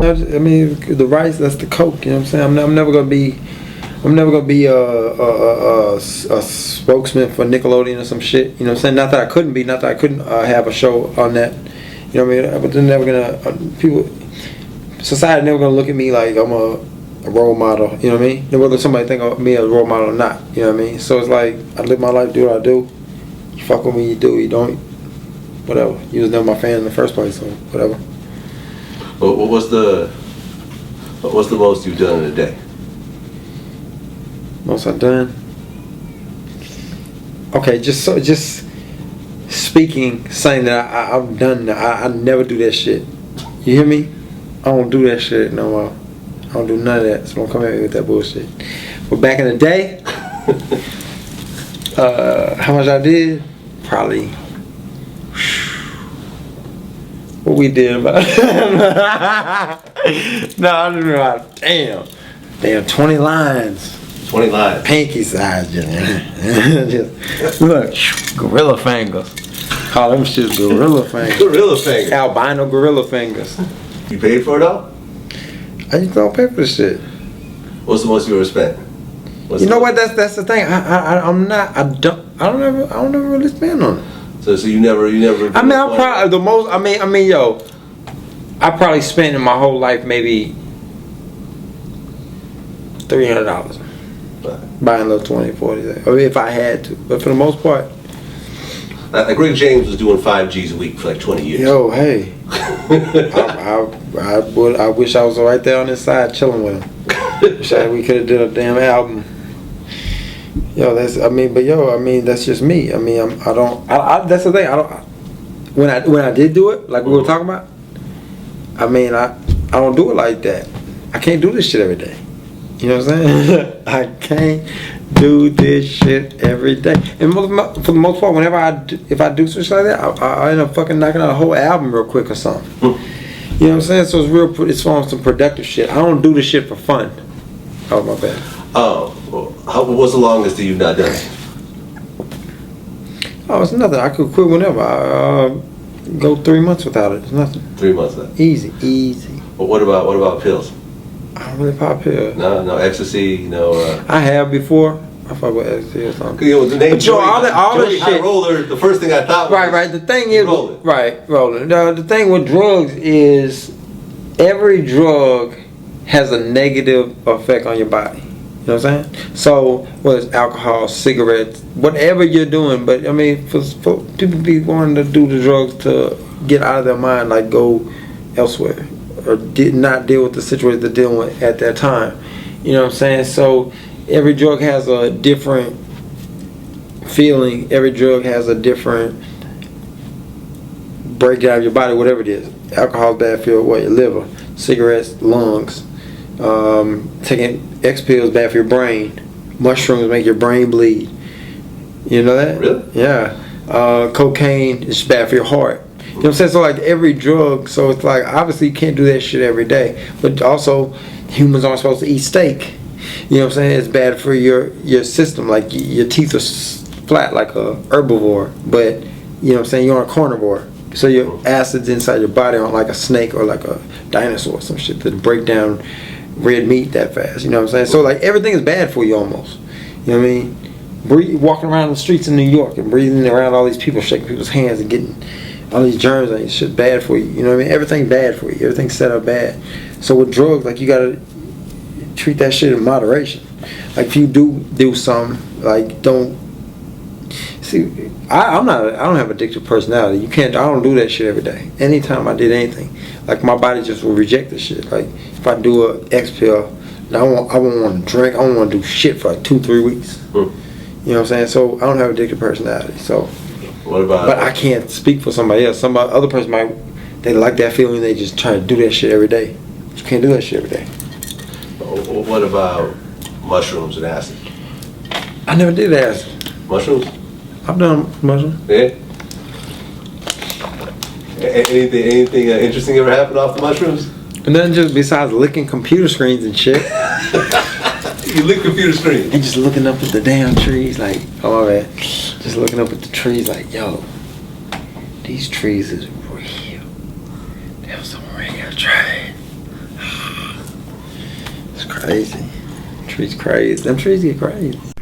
I mean, the rice, that's the coke. You know what I'm saying? I'm never gonna be a spokesman for Nickelodeon or some shit. You know what I'm saying? Not that I couldn't be. Not that I couldn't have a show on that. You know what I mean? But they're never gonna society never gonna look at me like I'm a role model. You know what I mean? Whether somebody think of me as a role model or not. You know what I mean? So it's like I live my life, do what I do. You fuck with me, you do. You don't. Whatever. You was never my fan in the first place, so whatever. What was the most you've done in a day? Most I've done. Okay, just speaking, saying that I've done. I never do that shit. You hear me? I don't do that shit no more. I don't do none of that. So don't come at me with that bullshit. But back in the day, how much I did? Probably. What we did about no, I don't know how. Damn, 20 lines. 20 lines. Pinky size, just look, gorilla fingers. Call them shit gorilla fingers. Gorilla fingers. Albino gorilla fingers. You paid for it all? I just don't pay for this shit. What's the most you ever spent? You know what? That's the thing. I don't ever really spend on it. So you never. I mean, I'm probably the most. I mean, yo, I probably spent in my whole life maybe $300 buying a little 20, 40. I mean, if I had to, but for the most part. Like Greg James was doing 5 G's a week for like 20 years. Yo, hey, I wish I was right there on this side chilling with him. Wish we could have did a damn album. Yo, that's just me. I mean, that's the thing. When I did do it, like we were talking about, I mean, I don't do it like that. I can't do this shit every day. You know what I'm saying? I can't do this shit every day. And for the most part, if I do switch like that, I end up fucking knocking out a whole album real quick or something. You know what I'm saying? So it's on some productive shit. I don't do this shit for fun. Oh, my bad. Oh, what's the longest that you've not done it? Oh, it's nothing. I could quit whenever. I go 3 months without it. It's nothing. 3 months then? Easy. But what about pills? I don't really pop pills. No ecstasy, no. I have before. I fuck with ecstasy or something. You know, the name but Joey, all this shit. Roller, the first thing I thought was right. The thing is, rolling. Rolling. The thing with drugs is every drug has a negative effect on your body. You know what I'm saying? So whether it's alcohol, cigarettes, whatever you're doing, but I mean, for people be wanting to do the drugs to get out of their mind, like go elsewhere, or did not deal with the situation they're dealing with at that time. You know what I'm saying? So every drug has a different feeling. Every drug has a different breakdown of your body, whatever it is. Alcohol's bad for your liver. Cigarettes, lungs. Taking X pills bad for your brain. Mushrooms make your brain bleed. You know that? Really? Yeah. Cocaine is bad for your heart. You know what I'm saying? So like every drug, so it's like obviously you can't do that shit every day. But also humans aren't supposed to eat steak. You know what I'm saying? It's bad for your system. Like your teeth are flat like a herbivore, but you know what I'm saying, you're on a carnivore. So your acids inside your body aren't like a snake or like a dinosaur or some shit that break down red meat that fast. You know what I'm saying? So like everything is bad for you almost. You know what I mean? Walking around the streets in New York and breathing around all these people, shaking people's hands and getting all these germs on you, shit bad for you. You know what I mean? Everything's bad for you. Everything's set up bad. So with drugs, like you gotta treat that shit in moderation. Like if you do something, like don't see. I don't have addictive personality. I don't do that shit every day. Anytime I did anything, like my body just will reject the shit. Like if I do a X pill, I won't want to drink. I don't want to do shit for like 2-3 weeks. You know what I'm saying? So I don't have addictive personality. So. What about? But I can't speak for somebody else. Other person they like that feeling. They just try to do that shit every day. You can't do that shit every day. What about mushrooms and acid? I never did acid. Mushrooms? I've done mushrooms. Yeah. Anything interesting ever happened off the mushrooms? And then just besides licking computer screens and shit. You lick computer screens. And just looking up at the damn trees like, oh my bad. Just looking up at the trees like, yo, these trees is real. Them some real trees. I It's crazy. Trees crazy. Them trees get crazy.